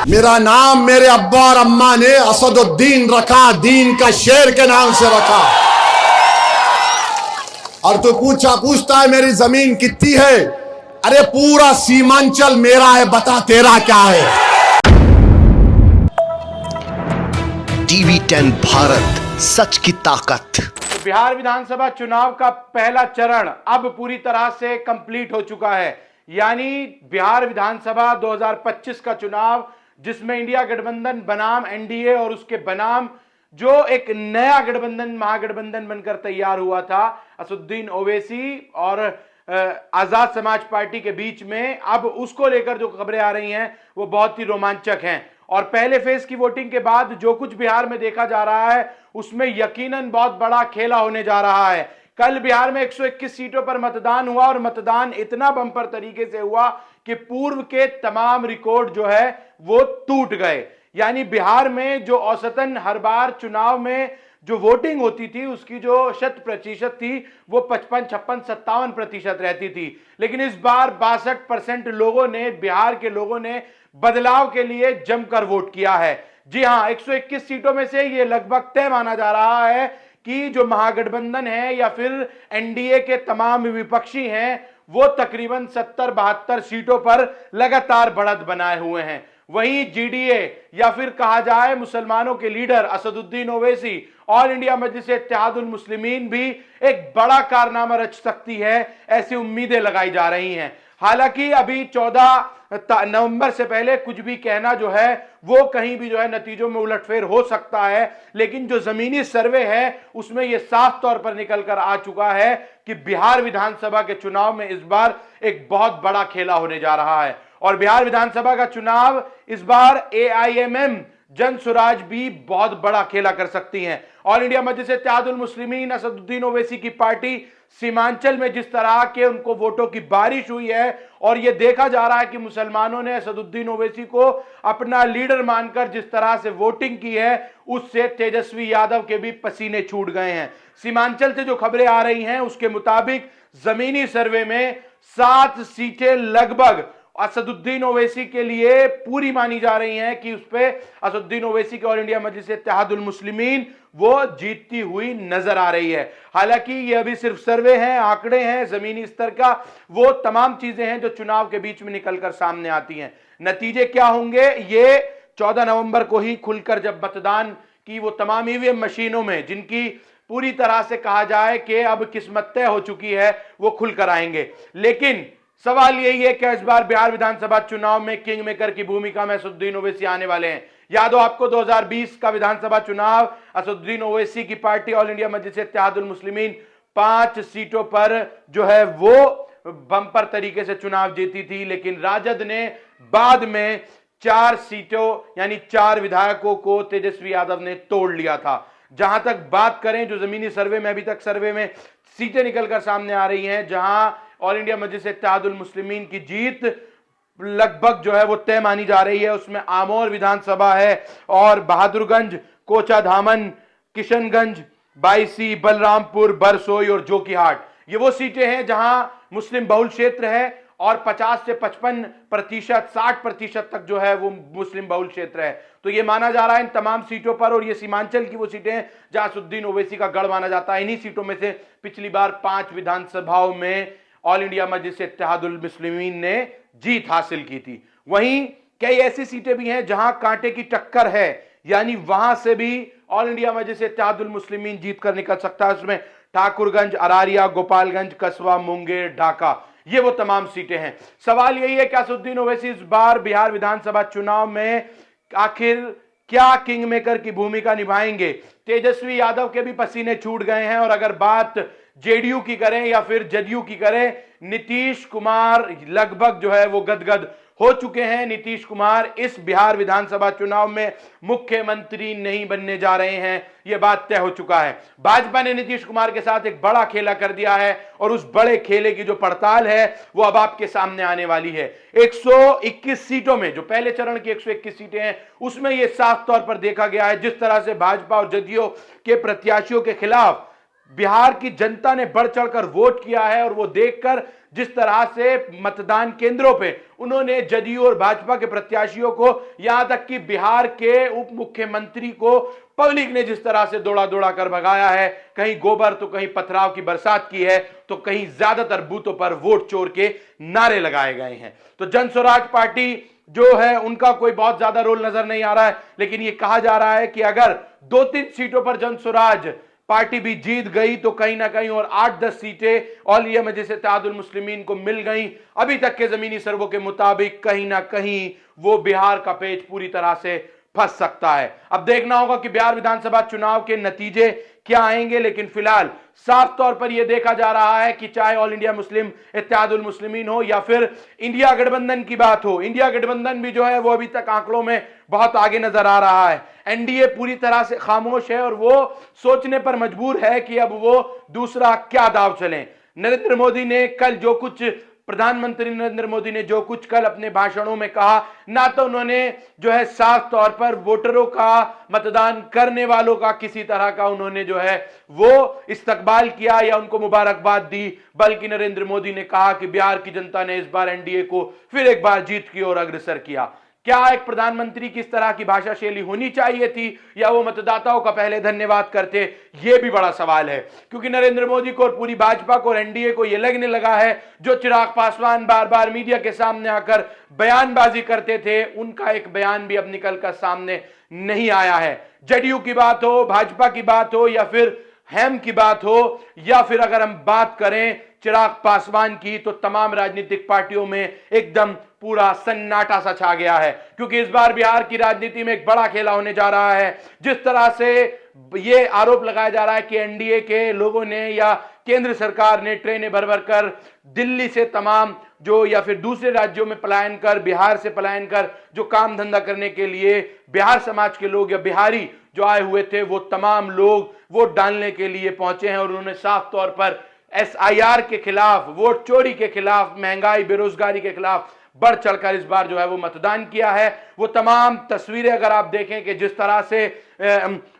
मेरा नाम मेरे अब्बा और अम्मा ने असदुद्दीन रखा, दीन का शेर के नाम से रखा। और तू पूछता है मेरी जमीन कितनी है? अरे पूरा सीमांचल मेरा है, बता तेरा क्या है? टीवी 10 भारत, सच की ताकत। बिहार विधानसभा चुनाव का पहला चरण अब पूरी तरह से कंप्लीट हो चुका है। यानी बिहार विधानसभा 2025 का चुनाव, जिसमें इंडिया गठबंधन बनाम एनडीए और उसके बनाम जो एक नया गठबंधन महागठबंधन बनकर तैयार हुआ था, असदुद्दीन ओवैसी और आजाद समाज पार्टी के बीच में, अब उसको लेकर जो खबरें आ रही हैं वो बहुत ही रोमांचक हैं। और पहले फेज की वोटिंग के बाद जो कुछ बिहार में देखा जा रहा है उसमें यकीनन बहुत बड़ा खेला होने जा रहा है। कल बिहार में 121 सीटों पर मतदान हुआ और मतदान इतना बम्पर तरीके से हुआ कि पूर्व के तमाम रिकॉर्ड जो है वो टूट गए। यानी बिहार में जो औसतन हर बार चुनाव में जो वोटिंग होती थी उसकी जो 100% थी वो 55, 56, 57% रहती थी, लेकिन इस बार 62% लोगों ने, बिहार के लोगों ने बदलाव के लिए जमकर वोट किया है। जी हां, 121 सीटों में से यह लगभग तय माना जा रहा है कि जो महागठबंधन है या फिर एनडीए के तमाम विपक्षी हैं वो तकरीबन 70-72 सीटों पर लगातार बढ़त बनाए हुए हैं। वहीं जीडीए या फिर कहा जाए मुसलमानों के leader Asaduddin Owaisi, all India Majlis Ittehadul Muslimeen भी एक बड़ा कारनामा रच सकती है, ऐसी उम्मीदें लगाई जा रही हैं। हालांकि अभी 14 नवंबर से पहले कुछ भी कहना जो है वो कहीं भी जो है नतीजों में उलटफेर हो सकता है, लेकिन जो जमीनी सर्वे है उसमें यह साफ तौर पर निकल कर आ चुका है कि बिहार विधानसभा के चुनाव में इस बार एक बहुत बड़ा खेला होने जा रहा है। और बिहार विधानसभा का चुनाव इस बार एआईएमएम जन स्वराज भी बहुत बड़ा खेला कर सकती हैं। ऑल इंडिया मजलिस इत्तेहादुल मुस्लिमीन, असदुद्दीन ओवैसी की पार्टी सीमांचल में जिस तरह के उनको वोटों की बारिश हुई है और यह देखा जा रहा है कि मुसलमानों ने असदुद्दीन ओवैसी को अपना लीडर मानकर जिस तरह से वोटिंग की है, उससे तेजस्वी यादव के भी पसीने छूट गए हैं। सीमांचल से जो खबरें आ रही हैं उसके मुताबिक जमीनी सर्वे में 7 सीटें लगभग असदुद्दीन ओवैसी के लिए पूरी मानी जा रही हैं कि उस पे असदुद्दीन ओवैसी के ऑल इंडिया मजलिस इत्तेहादुल मुस्लिमीन वो जीतती हुई नजर आ रही है। हालांकि ये अभी सिर्फ सर्वे हैं, आंकड़े हैं, जमीनी स्तर का वो तमाम चीजें हैं जो चुनाव के बीच में निकलकर सामने आती हैं। नतीजे क्या होंगे ये 14 नवंबर को ही खुलकर, जब मतदान की वो तमाम ईवीएम मशीनों में, जिनकी पूरी तरह से कहा जाए कि अब किस्मत तय हो चुकी है, वो खुलकर आएंगे। लेकिन सवाल यही है कि इस बार बिहार विधानसभा चुनाव में किंग मेकर की भूमिका में असदुद्दीन ओवैसी आने वाले हैं। याद हो आपको 2020 का विधानसभा चुनाव, असदुद्दीन ओवैसी की party all India Majlis Ittehadul मुस्लिमीन 5 सीटों पर जो है वो बम्पर तरीके से चुनाव जीती थी, लेकिन राजद ने बाद में 4 सीटों यानी 4 विधायकों को तेजस्वी यादव ने तोड़ लिया था। जहां तक बात करें जो जमीनी सर्वे में, अभी तक सर्वे में सीटें निकलकर सामने आ रही हैं जहां ऑल इंडिया मजलिस इत्तेहादुल मुस्लिमीन की जीत लगभग जो है वो तय मानी जा रही है। उसमें आमोर विधानसभा है और बहादुरगंज, कोचाधामन, किशनगंज, बायसी, बलरामपुर, बरसोई और जोकीहाट, ये वो सीटें हैं जहां मुस्लिम बहुल क्षेत्र है और 50 से 55%, 60% तक जो है वो मुस्लिम बहुल क्षेत्र है। तो ये माना जा रहा है इन तमाम सीटों पर, और ये सीमांचल की वो सीटें हैं जहां असदुद्दीन ओवैसी का गढ़ माना जाता है। इन्हीं सीटों में से पिछली बार 5 विधानसभाओं में ऑल इंडिया मजलिस इत्तेहादुल मुस्लिमीन ने जीत हासिल की थी। वहीं कई ऐसी सीटें भी हैं जहां कांटे की टक्कर है, यानी वहां से भी ऑल इंडिया मजलिस इत्तेहादुल मुस्लिमीन जीत कर निकल सकता है। उसमें ठाकुरगंज, अरारिया, गोपालगंज, कसबा, मुंगेर, ढाका, ये वो तमाम सीटें हैं। सवाल यही है कि असदुद्दीन ओवैसी इस बार बिहार विधानसभा चुनाव में आखिर क्या किंग मेकर की भूमिका निभाएंगे। तेजस्वी यादव के भी पसीने छूट गए हैं, और अगर बात जेडीयू की करें या फिर जदयू की करें, नीतीश कुमार लगभग जो है वो गदगद हो चुके हैं। नीतीश कुमार इस बिहार विधानसभा चुनाव में मुख्यमंत्री नहीं बनने जा रहे हैं, यह बात तय हो चुका है। भाजपा ने नीतीश कुमार के साथ एक बड़ा खेला कर दिया है और उस बड़े खेले की जो पड़ताल है वो अब आपके सामने आने वाली है। 121 सीटों में, जो पहले चरण की 121 सीटें हैं, उसमें यह साफ तौर पर देखा गया है जिस तरह से भाजपा और जदयू के प्रत्याशियों के खिलाफ बिहार की जनता ने बढ़ चढ़कर वोट किया है और वो देखकर जिस तरह से मतदान केंद्रों पे उन्होंने जदयू और भाजपा के प्रत्याशियों को, यहां तक कि बिहार के उप मुख्यमंत्री को पब्लिक ने जिस तरह से दौड़ा दौड़ा कर भगाया है, कहीं गोबर तो कहीं पथराव की बरसात की है, तो कहीं ज्यादातर बूथों पर वोट चोर के नारे लगाए गए हैं। तो जन स्वराज पार्टी जो है उनका कोई बहुत ज्यादा रोल नजर नहीं आ रहा है, लेकिन यह कहा जा रहा है कि अगर 2-3 सीटों पर जन स्वराज पार्टी भी जीत गई तो कहीं ना कहीं और 8-10 सीटें ऑल इंडिया मजलिस इत्तेहादुल मुस्लिमीन को मिल गई। अभी तक के जमीनी सर्वों के मुताबिक कहीं ना कहीं वो बिहार का पेच पूरी तरह से फंस सकता है। अब देखना होगा कि बिहार विधानसभा चुनाव के नतीजे क्या आएंगे, लेकिन फिलहाल साफ तौर पर यह देखा जा रहा है कि चाहे all India Muslim Ittehadul Muslimeen हो या फिर इंडिया गठबंधन की बात हो, इंडिया गठबंधन भी जो है वो अभी तक आंकड़ों में बहुत आगे नजर आ रहा है। एनडीए पूरी तरह से खामोश है और वो सोचने पर मजबूर है कि अब वो दूसरा क्या दाव चलें। नरेंद्र मोदी ने कल जो कुछ, प्रधानमंत्री नरेंद्र मोदी ने जो कुछ कल अपने भाषणों में कहा, ना तो उन्होंने जो है साफ तौर पर वोटरों का, मतदान करने वालों का किसी तरह का उन्होंने जो है वो इस्तकबाल किया या उनको मुबारकबाद दी, बल्कि नरेंद्र मोदी ने कहा कि बिहार की जनता ने इस बार एनडीए को फिर एक बार जीत की ओर अग्रसर किया। क्या एक प्रधानमंत्री की इस तरह की भाषा शैली होनी चाहिए थी या वो मतदाताओं का पहले धन्यवाद करते, ये भी बड़ा सवाल है। क्योंकि नरेंद्र मोदी को और पूरी भाजपा को और एनडीए को ये लगने लगा है जो चिराग पासवान बार बार मीडिया के सामने आकर बयानबाजी करते थे, उनका एक बयान भी अब निकलकर सामने नहीं आया है। जदयू की बात हो, भाजपा की बात हो या फिर हेम की बात हो या फिर अगर हम बात करें चिराग पासवान की, तो तमाम राजनीतिक पार्टियों में एकदम पूरा सन्नाटा सा छा गया है। क्योंकि इस बार बिहार की राजनीति में एक बड़ा खेला होने जा रहा है। जिस तरह से यह आरोप लगाया जा रहा है कि एनडीए के लोगों ने या केंद्र सरकार ने ट्रेनें भर भर कर दिल्ली से तमाम जो या फिर दूसरे राज्यों में पलायन कर, बिहार से पलायन कर जो काम धंधा करने के लिए बिहार समाज के लोग या बिहारी जो आए हुए थे, वो तमाम लोग वोट डालने के लिए पहुंचे हैं और उन्होंने साफ तौर पर एसआईआर के खिलाफ, वोट चोरी के खिलाफ, महंगाई बेरोजगारी के खिलाफ बढ़ चढ़कर इस बार जो है वो मतदान किया है। वो तमाम तस्वीरें अगर आप देखें कि जिस तरह से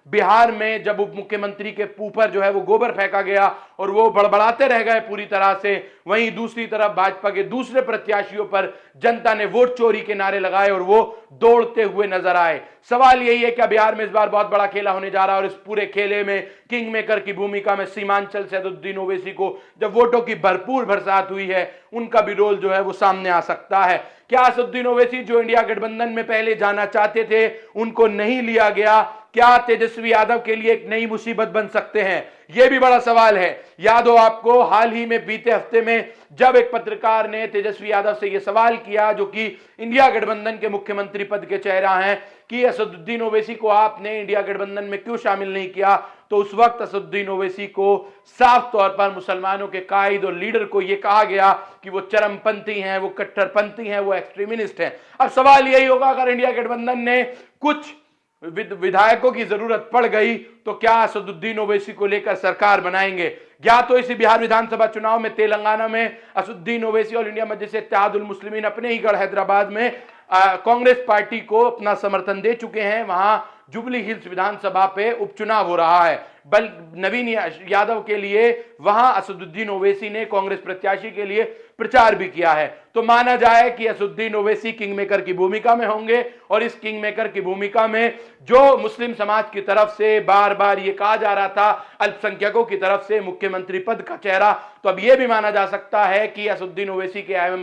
बिहार में जब उप मुख्यमंत्री के ऊपर जो है वो गोबर फेंका गया और वो बड़बड़ाते रह गए पूरी तरह से, वहीं दूसरी तरफ भाजपा के दूसरे प्रत्याशियों पर जनता ने वोट चोरी के नारे लगाए और वो दौड़ते हुए नजर आए। सवाल यही है कि बिहार में इस बार बहुत बड़ा खेला होने जा रहा है और इस पूरे खेले में किंग मेकर की भूमिका में सीमांचल से असदुद्दीन ओवैसी को जब वोटों की भरपूर बरसात हुई है, उनका भी रोल जो है वो सामने आ सकता है। क्या असदुद्दीन ओवैसी जो इंडिया गठबंधन में पहले जाना चाहते थे उनको नहीं लिया गया, क्या तेजस्वी यादव के लिए एक नई मुसीबत बन सकते हैं? यह भी बड़ा सवाल है। याद हो आपको, हाल ही में बीते हफ्ते में जब एक पत्रकार ने तेजस्वी यादव से यह सवाल किया, जो कि इंडिया गठबंधन के मुख्यमंत्री पद के चेहरा हैं, कि असदुद्दीन ओवैसी को आपने इंडिया गठबंधन में क्यों शामिल नहीं किया, तो उस वक्त असदुद्दीन ओवैसी को साफ तौर पर मुसलमानों के कायद और लीडर को यह कहा गया कि वो चरमपंथी हैं, वो कट्टरपंथी हैं, वो एक्सट्रीमिस्ट हैं। अब सवाल यही होगा, अगर इंडिया गठबंधन ने कुछ विधायकों की जरूरत पड़ गई तो क्या असदुद्दीन ओवैसी को लेकर सरकार बनाएंगे? या तो इसी बिहार विधानसभा चुनाव में तेलंगाना में असदुद्दीन ओवैसी और इंडिया मजलिस इत्तेहादुल मुस्लिमीन अपने ही गढ़ हैदराबाद में कांग्रेस पार्टी को अपना समर्थन दे चुके हैं। वहां जुबली हिल्स विधानसभा पे उपचुनाव हो रहा है। बल नवीन यादव के लिए वहां असदुद्दीन ओवैसी ने कांग्रेस प्रत्याशी के लिए प्रचार भी किया है। तो माना जाए कि असदुद्दीन ओवैसी किंग मेकर की भूमिका में होंगे और इस किंग मेकर की भूमिका में जो मुस्लिम समाज की तरफ से बार बार ये कहा जा रहा था अल्पसंख्यकों की तरफ से मुख्यमंत्री पद का चेहरा, तो अब यह भी माना जा सकता है कि असदुद्दीन ओवैसी के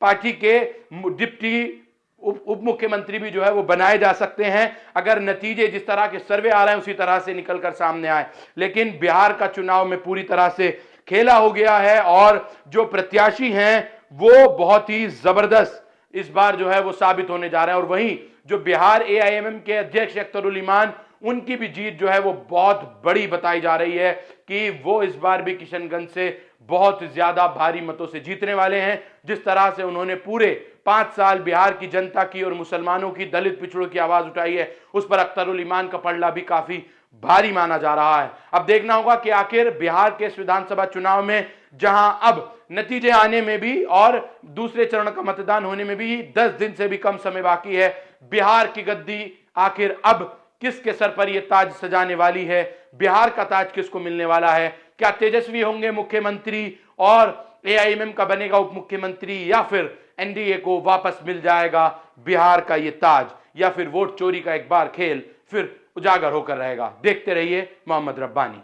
पार्टी के डिप्टी उप मुख्यमंत्री भी जो है वो बनाए जा सकते हैं, अगर नतीजे जिस तरह के सर्वे आ रहे हैं उसी तरह से निकलकर सामने आए। लेकिन बिहार का चुनाव में पूरी तरह से खेला हो गया है और जो प्रत्याशी हैं वो बहुत ही जबरदस्त इस बार जो है वो साबित होने जा रहे हैं। और वहीं जो बिहार एआईएमएम के अध्यक्ष अख्तरुल इमान, उनकी भी जीत जो है वो बहुत बड़ी बताई जा रही है कि वो इस बार भी किशनगंज से बहुत ज्यादा भारी मतों से जीतने वाले हैं। जिस तरह से उन्होंने पूरे 5 साल बिहार की जनता की और मुसलमानों की, दलित पिछड़ों की आवाज उठाई है, उस पर अख्तरुल इमान का पलड़ा भी काफी भारी माना जा रहा है। अब देखना होगा कि आखिर बिहार के विधानसभा चुनाव में, जहां अब नतीजे आने में भी और दूसरे चरण का मतदान होने में भी 10 दिन से भी कम समय बाकी है, बिहार की गद्दी आखिर अब किसके सर पर यह ताज सजाने वाली है, बिहार का ताज किसको मिलने वाला है, क्या तेजस्वी होंगे मुख्यमंत्री और एआईएमएम का बनेगा उप मुख्यमंत्री, या फिर एनडीए को वापस मिल जाएगा बिहार का यह ताज, या फिर वोट चोरी का एक बार खेल फिर उजागर होकर रहेगा। देखते रहिए मोहम्मद रब्बानी।